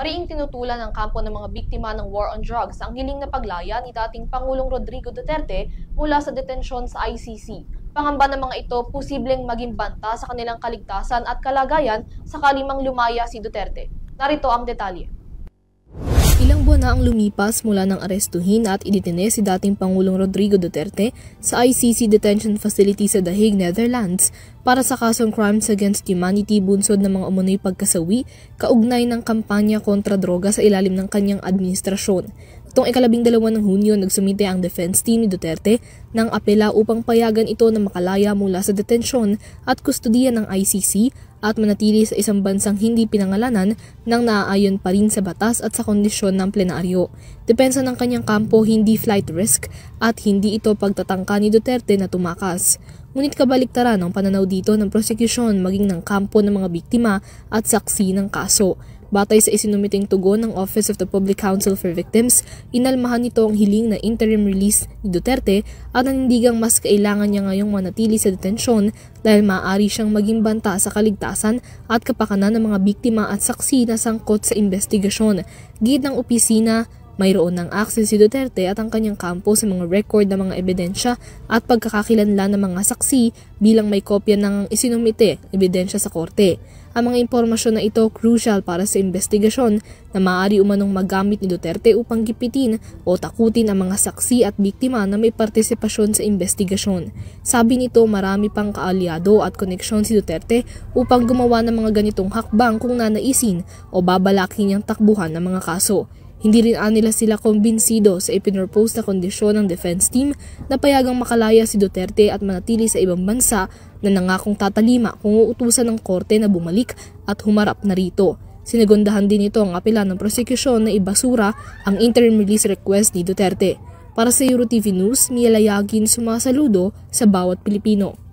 Mariing tinutulan ng kampo ng mga biktima ng war on drugs ang hiling na paglaya ni dating Pangulong Rodrigo Duterte mula sa detensyon sa ICC. Pangamba ng mga ito posibleng maging banta sa kanilang kaligtasan at kalagayan sakali mang lumaya si Duterte. Narito ang detalye. Ilang buwan na ang lumipas mula nang arestuhin at idetene si dating Pangulong Rodrigo Duterte sa ICC Detention Facility sa The Hague, Netherlands para sa kasong Crimes Against Humanity bunsod ng mga umunoy pagkasawi kaugnay ng kampanya kontra droga sa ilalim ng kanyang administrasyon. Itong 12 ng Hunyo, nagsumite ang defense team ni Duterte ng apela upang payagan ito na makalaya mula sa detensyon at kustodiya ng ICC at manatili sa isang bansang hindi pinangalanan nang naaayon pa rin sa batas at sa kondisyon ng plenaryo. Depensa ng kanyang kampo, hindi flight risk at hindi ito pagtatangka ni Duterte na tumakas. Ngunit kabaliktaran ang pananaw dito ng prosekusyon maging ng kampo ng mga biktima at saksi ng kaso. Batay sa isinumiting tugon ng Office of the Public Counsel for Victims, inalmahan nito ang hiling na interim release ni Duterte at nanindigang mas kailangan niya ngayong manatili sa detensyon dahil maaari siyang maging banta sa kaligtasan at kapakanan ng mga biktima at saksi na sangkot sa investigasyon. Gid ng opisina, mayroon ng access si Duterte at ang kanyang kampo sa mga record ng mga ebidensya at pagkakakilanlan ng mga saksi bilang may kopya ng isinumite ebidensya sa korte. Ang mga impormasyon na ito crucial para sa investigasyon na maaari umanong magamit ni Duterte upang gipitin o takutin ang mga saksi at biktima na may partisipasyon sa investigasyon. Sabi nito, marami pang kaalyado at koneksyon si Duterte upang gumawa ng mga ganitong hakbang kung nanaisin o babalakin niyang takbuhan ng mga kaso. Hindi rin nila sila kumbinsido sa ipinropose na kondisyon ng defense team na payagang makalaya si Duterte at manatili sa ibang bansa na nangakong tatalima kung uutusan ng korte na bumalik at humarap na rito. Sinagundahan din ito ang apela ng prosekusyon na ibasura ang interim release request ni Duterte. Para sa EuroTV News, Mia Layagin, sumasaludo sa bawat Pilipino.